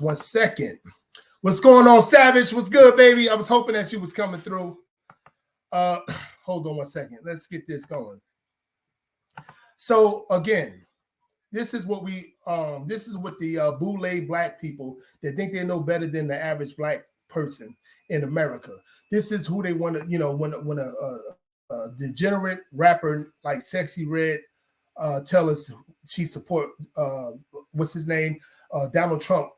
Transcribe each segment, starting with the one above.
1 second. What's going on, Savage? What's good, baby? I was hoping that you was coming through. Hold on 1 second. Let's get this going. So again, this is what the boule black people that think they know better than the average black person in America. This is who they want to, when a degenerate rapper like Sexy Red tell us she support what's his name, Donald Trump,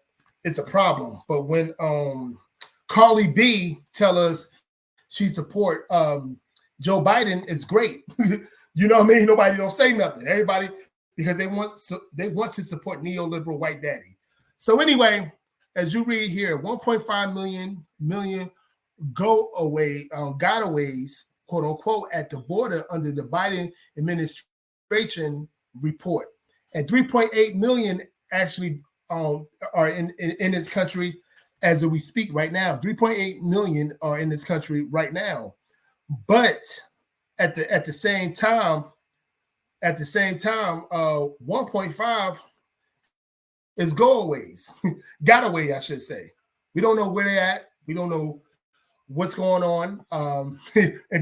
it's a problem. But when Carly B tell us she support Joe Biden, it's great. You know what I mean? Nobody don't say nothing. Everybody, because they want to support neoliberal white daddy. So anyway, as you read here, 1.5 million gotaways, quote unquote, at the border under the Biden administration report, and 3.8 million actually are in this country as we speak right now. 3.8 million are in this country right now, but at the same time, 1.5 is gotaways, I should say. We don't know where they're at. We don't know what's going on, and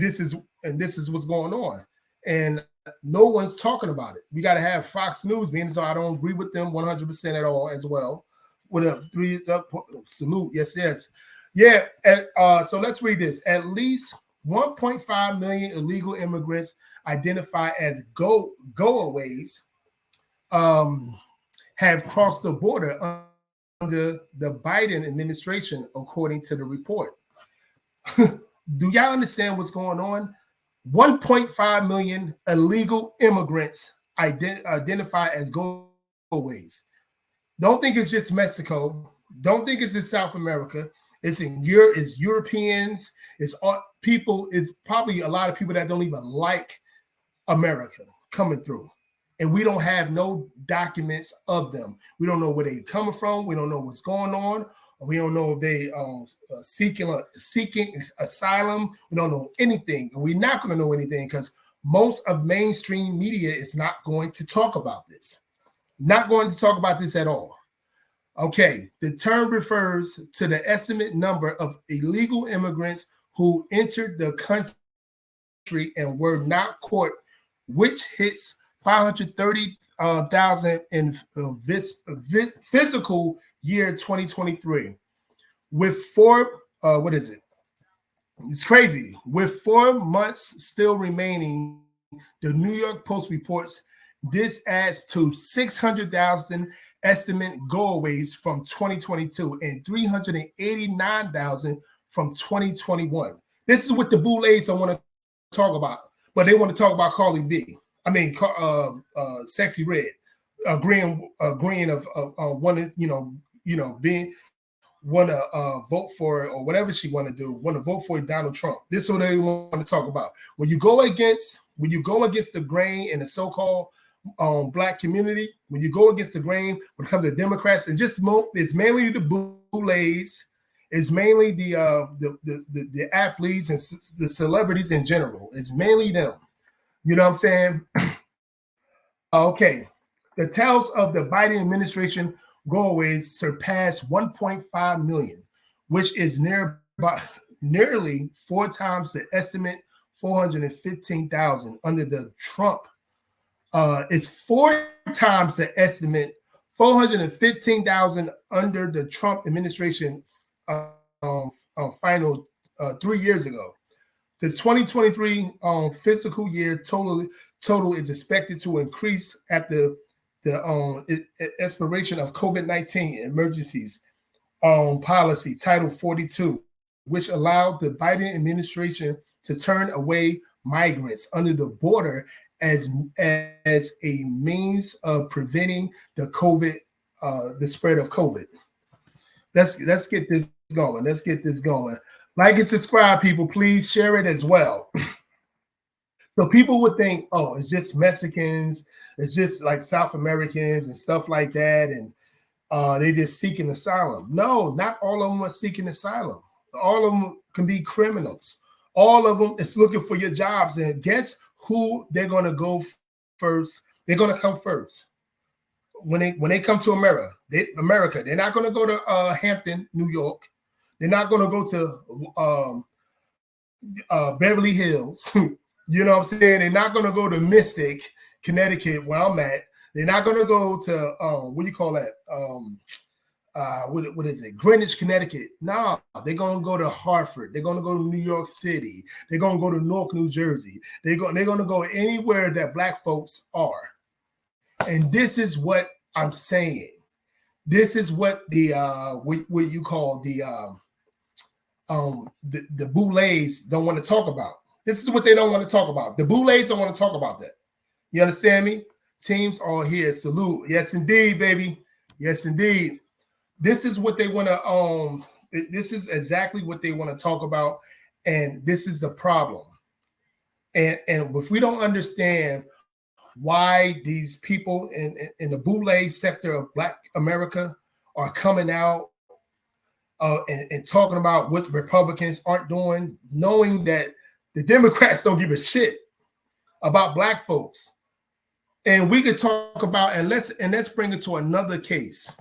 this is what's going on, and no one's talking about it. We got to have Fox News being, so I don't agree with them 100% at all as well. What up? 3 is up. Salute. Yes. Yeah. So let's read this. At least 1.5 million illegal immigrants identified as goaways have crossed the border under the Biden administration, according to the report. Do y'all understand what's going on? 1.5 million illegal immigrants identified as goaways. Don't think it's just Mexico. Don't think it's in South America. It's in Europe. It's Europeans. It's all people. It's probably a lot of people that don't even like America coming through, and we don't have no documents of them. We don't know where they're coming from. We don't know what's going on. We don't know if they seeking asylum. We don't know anything. And we're not going to know anything because most of mainstream media is not going to talk about this. Not going to talk about this at all. Okay, the term refers to the estimate number of illegal immigrants who entered the country and were not caught, which hits 530,000 in physical year 2023. With it's crazy. With 4 months still remaining, the New York Post reports this adds to 600,000 estimate goaways from 2022 and 389,000 from 2021. This is what the boules don't want to talk about, but they want to talk about Carly B. I mean, Sexy Red, agreeing of wanting, being want to vote for or whatever she want to do, want to vote for Donald Trump. This is what they want to talk about. When you go against the grain in the so-called black community, when you go against the grain when it comes to Democrats, and just it's mainly the boules, it's mainly the athletes and the celebrities in general. It's mainly them. You know what I'm saying? Okay. The tales of the Biden administration goaways surpassed 1.5 million, which is nearly 4 times the estimate 415,000 under the Trump. It's 4 times the estimate 415,000 under the Trump administration final 3 years ago. The 2023 fiscal year total is expected to increase after the expiration of COVID-19 emergencies policy, Title 42, which allowed the Biden administration to turn away migrants under the border as a means of preventing the spread of COVID. Let's get this going. Let's get this going. Like and subscribe, people. Please share it as well. So people would think, oh, it's just Mexicans, it's just like South Americans and stuff like that, and they just seeking asylum. No, not all of them are seeking asylum. All of them can be criminals. All of them is looking for your jobs, and guess who they're going to go first? They're going to come first. when they come to America, they're not going to go to Hampton, New York. They're not going to go to Beverly Hills. You know what I'm saying? They're not going to go to Mystic, Connecticut, where I'm at. They're not going to go to what do you call that? What is it? Greenwich, Connecticut. No, they're going to go to Hartford. They're going to go to New York City. They're going to go to Newark, New Jersey. They're going to go anywhere that Black folks are. And this is what I'm saying. This is what the what you call the boulets don't want to talk about. This is what they don't want to talk about. The boulets don't want to talk about that. You understand me? Teams are here. Salute. Yes, indeed, baby. Yes, indeed. This is what they want to this is exactly what they want to talk about, and this is the problem. And if we don't understand why these people in the boule sector of Black America are coming out and talking about what Republicans aren't doing, knowing that the Democrats don't give a shit about Black folks. And we could talk about, and let's bring it to another case.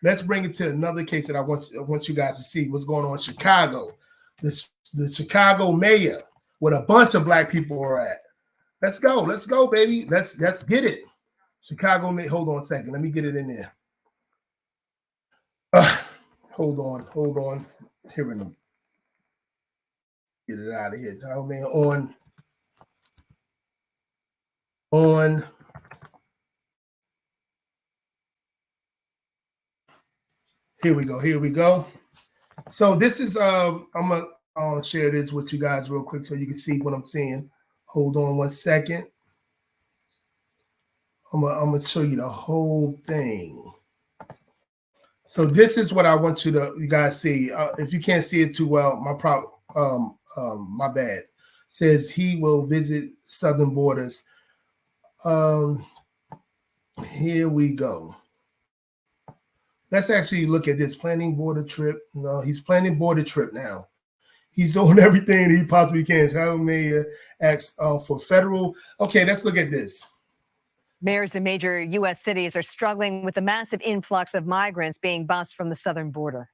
Let's bring it to another case that I want you guys to see what's going on in Chicago. The Chicago mayor, where a bunch of Black people are at. Let's go, baby. Let's get it. Chicago mayor. Hold on a second. Let me get it in there. Hold on. Here we go. Get it out of here. Oh man, on. Here we go. So this is I'm gonna share this with you guys real quick so you can see what I'm saying. Hold on one second. I'm gonna show you the whole thing. So this is what I want you guys see. If you can't see it too well, my bad. Says he will visit southern borders. Here we go. Let's actually look at this planning border trip. No, he's planning border trip now. He's doing everything he possibly can. Chicago mayor asks for federal. Okay, let's look at this. Mayors in major U.S. cities are struggling with the massive influx of migrants being bused from the southern border.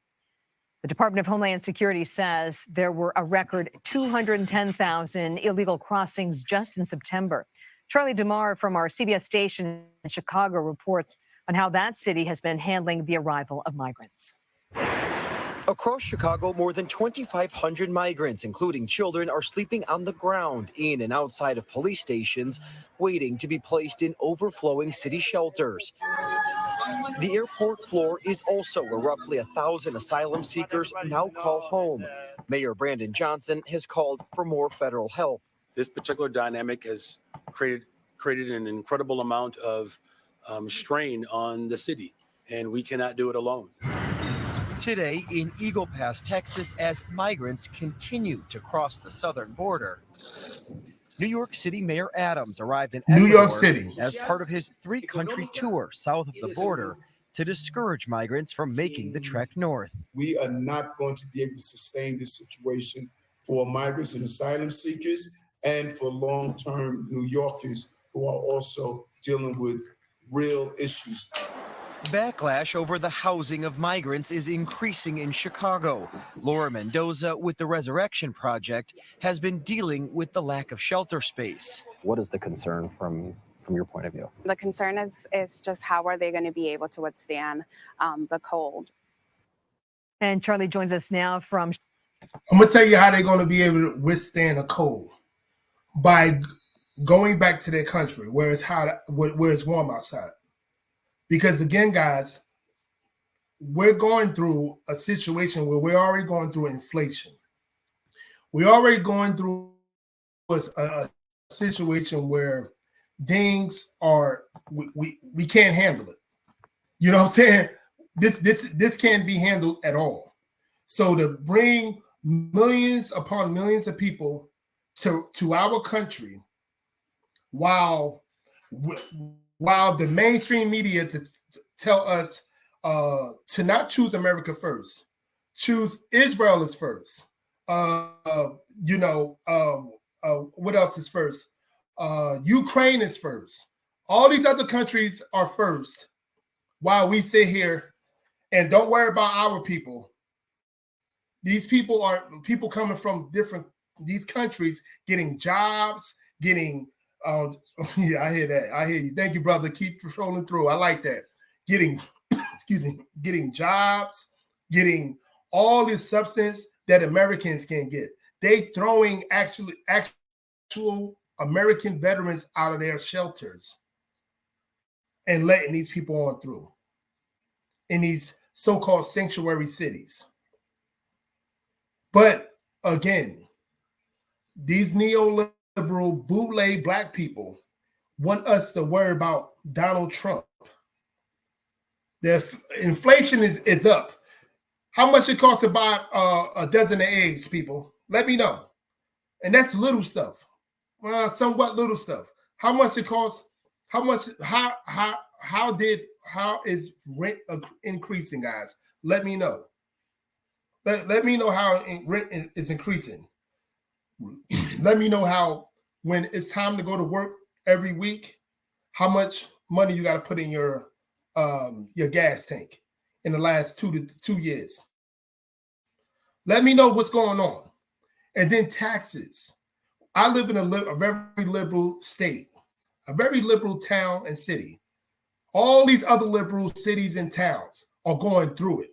The Department of Homeland Security says there were a record 210,000 illegal crossings just in September. Charlie DeMar from our CBS station in Chicago reports on how that city has been handling the arrival of migrants. Across Chicago, more than 2,500 migrants, including children, are sleeping on the ground in and outside of police stations, waiting to be placed in overflowing city shelters. The airport floor is also where roughly 1,000 asylum seekers now call home. Mayor Brandon Johnson has called for more federal help. This particular dynamic has created an incredible amount of strain on the city, and we cannot do it alone. Today in Eagle Pass, Texas, as migrants continue to cross the southern border. New York City Mayor Adams arrived in New York City as part of his three-country tour south of the border to discourage migrants from making the trek north. We are not going to be able to sustain this situation for migrants and asylum seekers and for long-term New Yorkers who are also dealing with real issues. Backlash over the housing of migrants is increasing in Chicago. Laura Mendoza with the Resurrection Project has been dealing with the lack of shelter space. What is the concern from your point of view? The concern is just how are they going to be able to withstand the cold. And Charlie joins us now from... I'm going to tell you how they're going to be able to withstand the cold. By going back to their country where it's hot, where it's warm outside. Because again, guys, we're going through a situation where we're already going through inflation. We're already going through a situation where things are, we can't handle it. You know what I'm saying? This can't be handled at all. So to bring millions upon millions of people to our country while the mainstream media to tell us to not choose America first, choose Israel is first. What else is first? Ukraine is first. All these other countries are first. while we sit here and don't worry about our people. These people are people coming from these countries, getting jobs, getting yeah, I hear that. I hear you. Thank you, brother. Keep scrolling through. I like that. Getting getting jobs, getting all this substance that Americans can get. They throwing actual American veterans out of their shelters and letting these people on through in these so-called sanctuary cities. But again, these neoliberal bootleg black people want us to worry about Donald Trump. The inflation is up. How much it costs to buy a dozen of eggs, people? Let me know. And that's little stuff. Somewhat little stuff. How much it costs? How much? How is rent increasing, guys? Let me know. Let me know how rent is increasing. Let me know how, when it's time to go to work every week, how much money you got to put in your gas tank in the last 2 years. Let me know what's going on. And then taxes. I live in a very liberal state, a very liberal town and city. All these other liberal cities and towns are going through it.